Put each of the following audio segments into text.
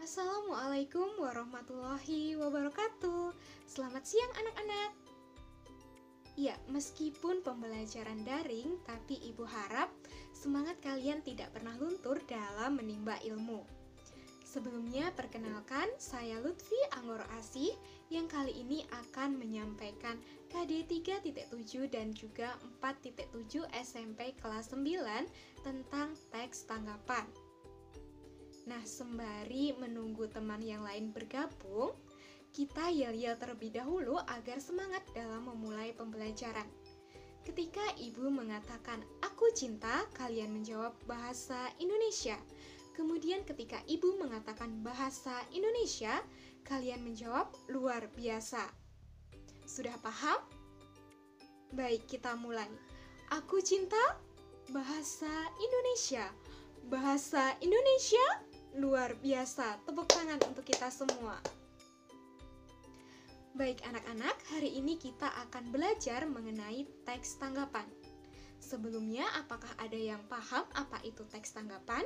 Assalamualaikum warahmatullahi wabarakatuh. Selamat siang anak-anak. Ya, meskipun pembelajaran daring, tapi Ibu harap semangat kalian tidak pernah luntur dalam menimba ilmu. Sebelumnya, perkenalkan, saya Lutfi Anggoro Asih yang kali ini akan menyampaikan KD 3.7 dan juga 4.7 SMP kelas 9 tentang teks tanggapan. Nah, sembari menunggu teman yang lain bergabung, kita yel-yel terlebih dahulu agar semangat dalam memulai pembelajaran. Ketika ibu mengatakan, "Aku cinta," kalian menjawab bahasa Indonesia. Kemudian ketika ibu mengatakan bahasa Indonesia, kalian menjawab luar biasa. Sudah paham? Baik, kita mulai. Aku cinta, bahasa Indonesia. Bahasa Indonesia, luar biasa. Tepuk tangan untuk kita semua. Baik anak-anak, hari ini kita akan belajar mengenai teks tanggapan. Sebelumnya, apakah ada yang paham apa itu teks tanggapan?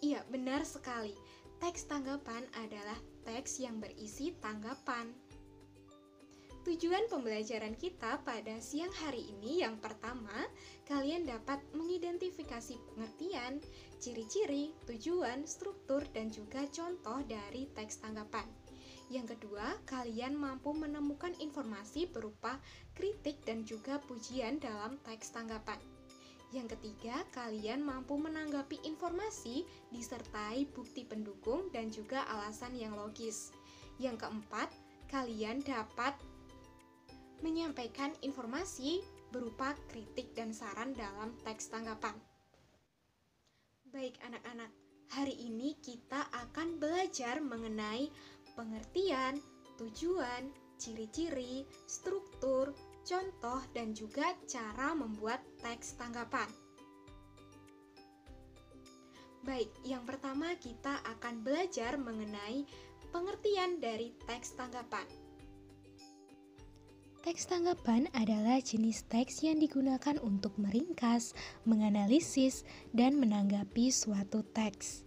Iya, benar sekali. Teks tanggapan adalah teks yang berisi tanggapan. Tujuan pembelajaran kita pada siang hari ini yang pertama, kalian dapat mengidentifikasi pengertian, ciri-ciri, tujuan, struktur, dan juga contoh dari teks tanggapan. Yang kedua, kalian mampu menemukan informasi berupa kritik dan juga pujian dalam teks tanggapan. Yang ketiga, kalian mampu menanggapi informasi disertai bukti pendukung dan juga alasan yang logis. Yang keempat, kalian dapat menyampaikan informasi berupa kritik dan saran dalam teks tanggapan. Baik anak-anak, hari ini kita akan belajar mengenai pengertian, tujuan, ciri-ciri, struktur, contoh, dan juga cara membuat teks tanggapan. Baik, yang pertama kita akan belajar mengenai pengertian dari teks tanggapan. Teks tanggapan adalah jenis teks yang digunakan untuk meringkas, menganalisis, dan menanggapi suatu teks.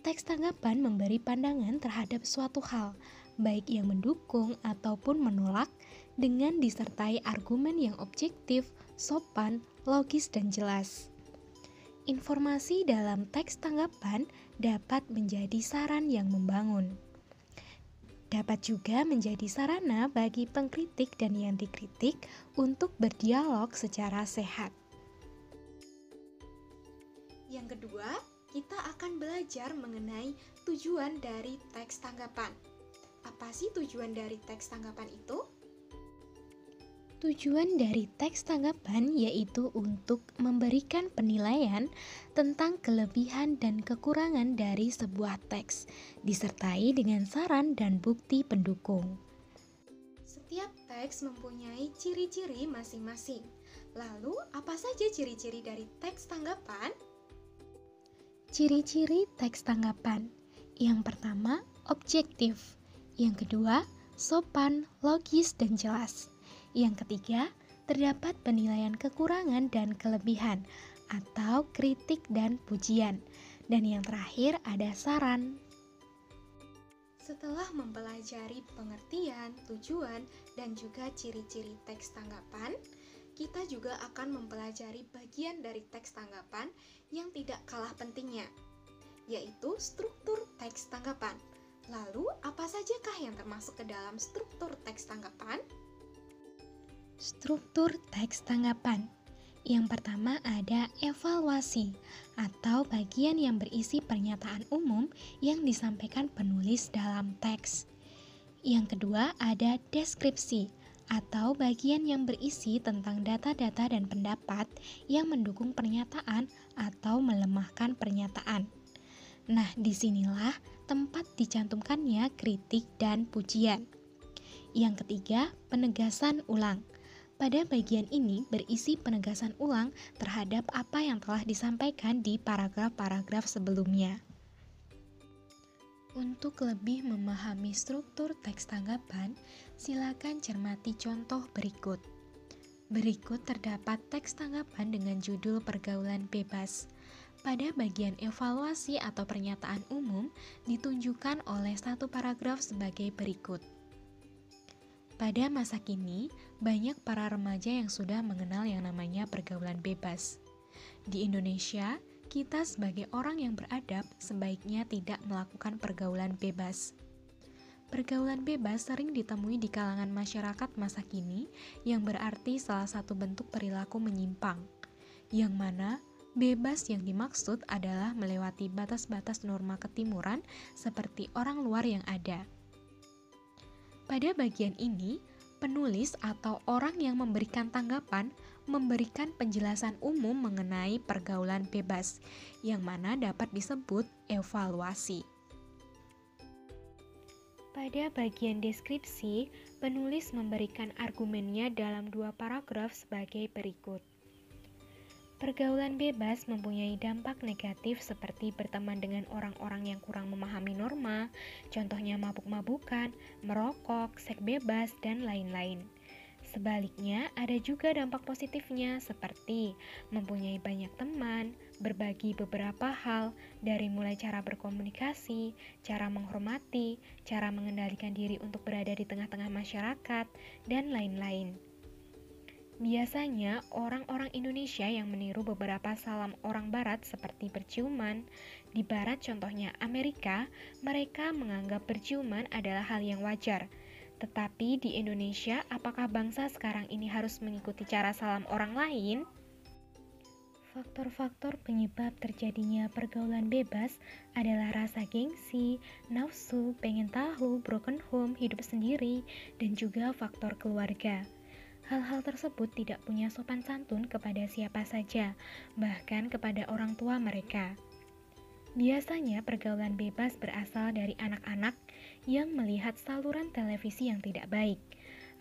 Teks tanggapan memberi pandangan terhadap suatu hal, baik yang mendukung ataupun menolak, dengan disertai argumen yang objektif, sopan, logis, dan jelas. Informasi dalam teks tanggapan dapat menjadi saran yang membangun. Dapat juga menjadi sarana bagi pengkritik dan yang dikritik untuk berdialog secara sehat. Yang kedua, kita akan belajar mengenai tujuan dari teks tanggapan. Apa sih tujuan dari teks tanggapan itu? Tujuan dari teks tanggapan yaitu untuk memberikan penilaian tentang kelebihan dan kekurangan dari sebuah teks, disertai dengan saran dan bukti pendukung. Setiap teks mempunyai ciri-ciri masing-masing. Lalu, apa saja ciri-ciri dari teks tanggapan? Ciri-ciri teks tanggapan. Yang pertama, objektif. Yang kedua, sopan, logis, dan jelas. Yang ketiga, terdapat penilaian kekurangan dan kelebihan atau kritik dan pujian. Dan yang terakhir ada saran. Setelah mempelajari pengertian, tujuan, dan juga ciri-ciri teks tanggapan, kita juga akan mempelajari bagian dari teks tanggapan yang tidak kalah pentingnya, yaitu struktur teks tanggapan. Lalu, apa sajakah yang termasuk ke dalam struktur teks tanggapan? Struktur teks tanggapan. Yang pertama ada evaluasi atau bagian yang berisi pernyataan umum yang disampaikan penulis dalam teks. Yang kedua ada deskripsi atau bagian yang berisi tentang data-data dan pendapat yang mendukung pernyataan atau melemahkan pernyataan. Nah, disinilah tempat dicantumkannya kritik dan pujian. Yang ketiga, penegasan ulang. Pada bagian ini berisi penegasan ulang terhadap apa yang telah disampaikan di paragraf-paragraf sebelumnya. Untuk lebih memahami struktur teks tanggapan, silakan cermati contoh berikut. Berikut terdapat teks tanggapan dengan judul pergaulan bebas. Pada bagian evaluasi atau pernyataan umum ditunjukkan oleh satu paragraf sebagai berikut. Pada masa kini, banyak para remaja yang sudah mengenal yang namanya pergaulan bebas. Di Indonesia, kita sebagai orang yang beradab sebaiknya tidak melakukan pergaulan bebas. Pergaulan bebas sering ditemui di kalangan masyarakat masa kini yang berarti salah satu bentuk perilaku menyimpang, yang mana bebas yang dimaksud adalah melewati batas-batas norma ketimuran seperti orang luar yang ada. Pada bagian ini, penulis atau orang yang memberikan tanggapan memberikan penjelasan umum mengenai pergaulan bebas, yang mana dapat disebut evaluasi. Pada bagian deskripsi, penulis memberikan argumennya dalam 2 paragraf sebagai berikut. Pergaulan bebas mempunyai dampak negatif seperti berteman dengan orang-orang yang kurang memahami norma, contohnya mabuk-mabukan, merokok, seks bebas, dan lain-lain. Sebaliknya, ada juga dampak positifnya seperti mempunyai banyak teman, berbagi beberapa hal, dari mulai cara berkomunikasi, cara menghormati, cara mengendalikan diri untuk berada di tengah-tengah masyarakat, dan lain-lain. Biasanya, orang-orang Indonesia yang meniru beberapa salam orang barat seperti berciuman, di barat contohnya Amerika, mereka menganggap berciuman adalah hal yang wajar. Tetapi di Indonesia, apakah bangsa sekarang ini harus mengikuti cara salam orang lain? Faktor-faktor penyebab terjadinya pergaulan bebas adalah rasa gengsi, nafsu, pengen tahu, broken home, hidup sendiri, dan juga faktor keluarga. Hal-hal tersebut tidak punya sopan santun kepada siapa saja, bahkan kepada orang tua mereka. Biasanya pergaulan bebas berasal dari anak-anak yang melihat saluran televisi yang tidak baik.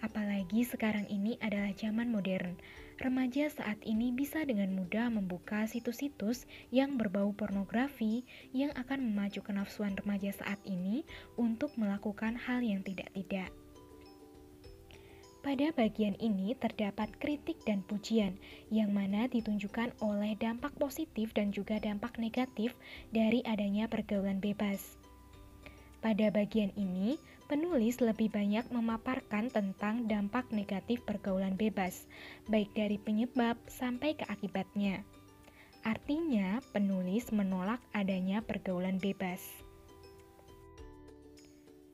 Apalagi sekarang ini adalah zaman modern. Remaja saat ini bisa dengan mudah membuka situs-situs yang berbau pornografi yang akan memacu kenafsuan remaja saat ini untuk melakukan hal yang tidak-tidak. Pada bagian ini terdapat kritik dan pujian, yang mana ditunjukkan oleh dampak positif dan juga dampak negatif dari adanya pergaulan bebas. Pada bagian ini, penulis lebih banyak memaparkan tentang dampak negatif pergaulan bebas, baik dari penyebab sampai ke akibatnya. Artinya, penulis menolak adanya pergaulan bebas.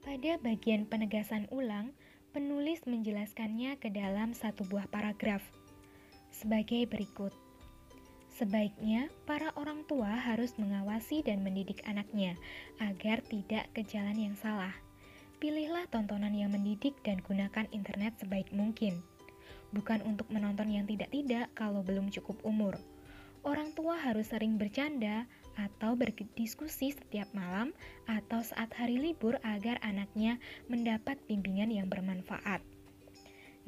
Pada bagian penegasan ulang, penulis menjelaskannya ke dalam satu buah paragraf sebagai berikut. Sebaiknya para orang tua harus mengawasi dan mendidik anaknya agar tidak ke jalan yang salah. Pilihlah tontonan yang mendidik dan gunakan internet sebaik mungkin. Bukan untuk menonton yang tidak-tidak kalau belum cukup umur. Orang tua harus sering bercanda atau berdiskusi setiap malam atau saat hari libur agar anaknya mendapat bimbingan yang bermanfaat.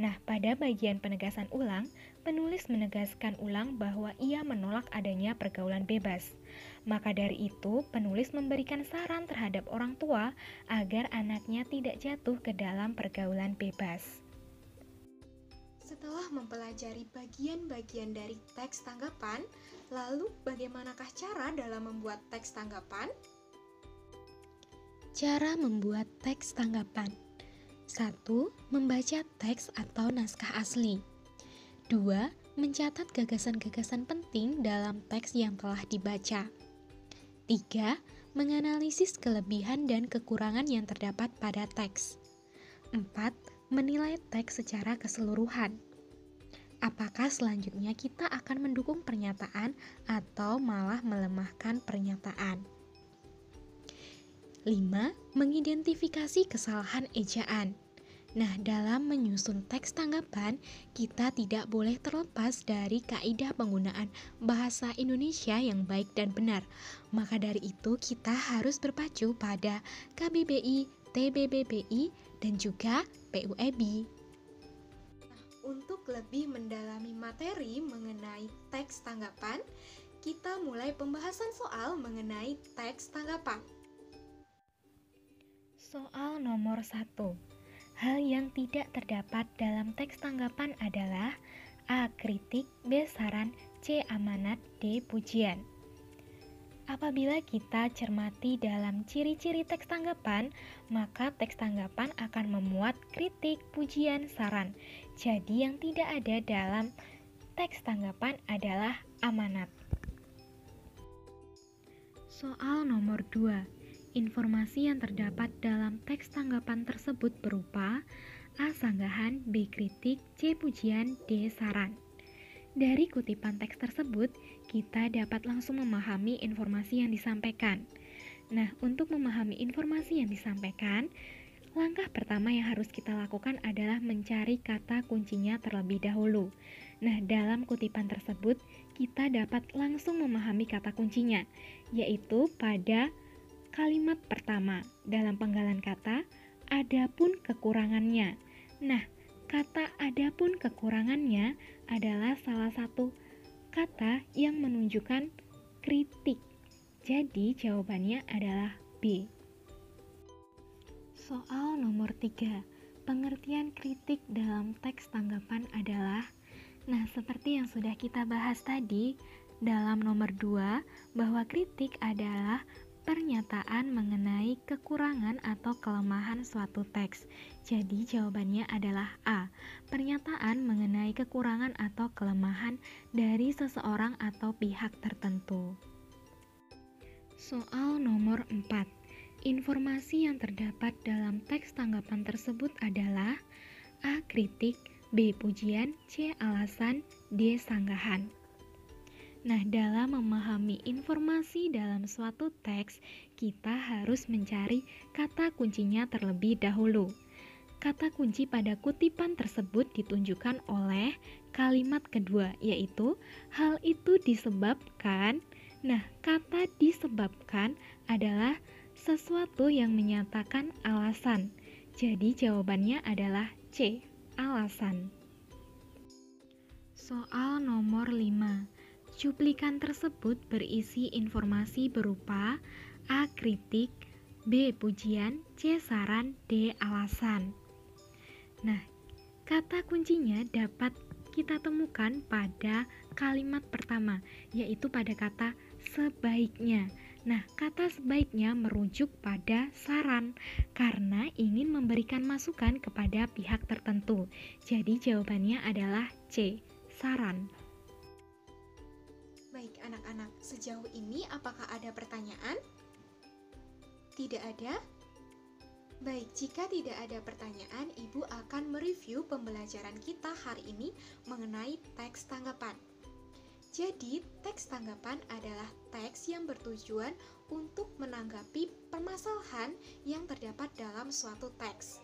Nah, pada bagian penegasan ulang, penulis menegaskan ulang bahwa ia menolak adanya pergaulan bebas. Maka dari itu, penulis memberikan saran terhadap orang tua agar anaknya tidak jatuh ke dalam pergaulan bebas. Setelah mempelajari bagian-bagian dari teks tanggapan, lalu bagaimanakah cara dalam membuat teks tanggapan? Cara membuat teks tanggapan. 1. Membaca teks atau naskah asli. 2. Mencatat gagasan-gagasan penting dalam teks yang telah dibaca. 3. Menganalisis kelebihan dan kekurangan yang terdapat pada teks. 4. Menilai teks secara keseluruhan. Apakah selanjutnya kita akan mendukung pernyataan atau malah melemahkan pernyataan? 5. Mengidentifikasi kesalahan ejaan. Nah, dalam menyusun teks tanggapan, kita tidak boleh terlepas dari kaidah penggunaan bahasa Indonesia yang baik dan benar. Maka dari itu, kita harus berpacu pada KBBI, TBBBI, dan juga PUEB. Untuk lebih mendalami materi mengenai teks tanggapan, kita mulai pembahasan soal mengenai teks tanggapan. Soal nomor 1. Hal yang tidak terdapat dalam teks tanggapan adalah A. Kritik, B. Saran, C. Amanat, D. Pujian. Apabila kita cermati dalam ciri-ciri teks tanggapan, maka teks tanggapan akan memuat kritik, pujian, saran. Jadi yang tidak ada dalam teks tanggapan adalah amanat. Soal nomor 2. Informasi yang terdapat dalam teks tanggapan tersebut berupa A. Sanggahan, B. Kritik, C. Pujian, D. Saran. Dari kutipan teks tersebut, kita dapat langsung memahami informasi yang disampaikan. Nah, untuk memahami informasi yang disampaikan, langkah pertama yang harus kita lakukan adalah mencari kata kuncinya terlebih dahulu. Nah, dalam kutipan tersebut, kita dapat langsung memahami kata kuncinya, yaitu pada kalimat pertama dalam penggalan kata, adapun kekurangannya. Nah, kata adapun kekurangannya adalah salah satu kata yang menunjukkan kritik. Jadi jawabannya adalah B. Soal nomor 3. Pengertian kritik dalam teks tanggapan adalah, nah seperti yang sudah kita bahas tadi dalam nomor 2, bahwa kritik adalah pernyataan mengenai kekurangan atau kelemahan suatu teks. Jadi jawabannya adalah A. Pernyataan mengenai kekurangan atau kelemahan dari seseorang atau pihak tertentu. Soal nomor 4. Informasi yang terdapat dalam teks tanggapan tersebut adalah A. Kritik, B. Pujian, C. Alasan, D. Sanggahan. Nah, dalam memahami informasi dalam suatu teks, kita harus mencari kata kuncinya terlebih dahulu. Kata kunci pada kutipan tersebut ditunjukkan oleh kalimat kedua, yaitu hal itu disebabkan. Nah, kata disebabkan adalah sesuatu yang menyatakan alasan. Jadi jawabannya adalah C, alasan. Soal nomor 5. Cuplikan tersebut berisi informasi berupa A. Kritik, B. Pujian, C. Saran, D. Alasan. Nah, kata kuncinya dapat kita temukan pada kalimat pertama, yaitu pada kata sebaiknya. Nah, kata sebaiknya merujuk pada saran karena ingin memberikan masukan kepada pihak tertentu. Jadi jawabannya adalah C, saran. Baik anak-anak, sejauh ini apakah ada pertanyaan? Tidak ada? Baik, jika tidak ada pertanyaan, Ibu akan mereview pembelajaran kita hari ini mengenai teks tanggapan. Jadi, teks tanggapan adalah teks yang bertujuan untuk menanggapi permasalahan yang terdapat dalam suatu teks.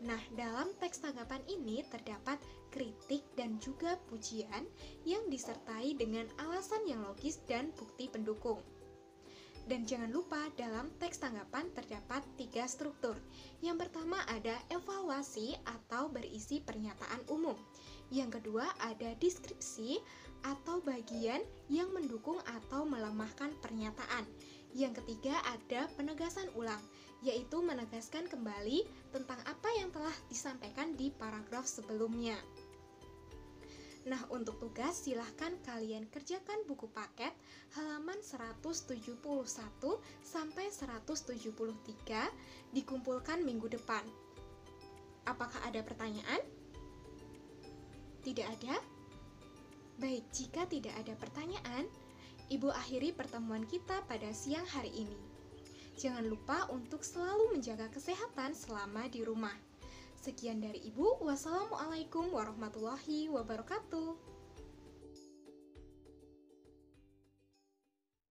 Nah, dalam teks tanggapan ini terdapat kritik dan juga pujian yang disertai dengan alasan yang logis dan bukti pendukung. Dan jangan lupa dalam teks tanggapan terdapat 3 struktur. Yang pertama ada evaluasi atau berisi pernyataan umum. Yang kedua ada deskripsi atau bagian yang mendukung atau melemahkan pernyataan. Yang ketiga ada penegasan ulang, yaitu menegaskan kembali tentang apa yang telah disampaikan di paragraf sebelumnya. Nah, untuk tugas silahkan kalian kerjakan buku paket halaman 171 sampai 173 dikumpulkan minggu depan. Apakah ada pertanyaan? Tidak ada? Baik, jika tidak ada pertanyaan, Ibu akhiri pertemuan kita pada siang hari ini. Jangan lupa untuk selalu menjaga kesehatan selama di rumah. Sekian dari Ibu. Wassalamualaikum warahmatullahi wabarakatuh.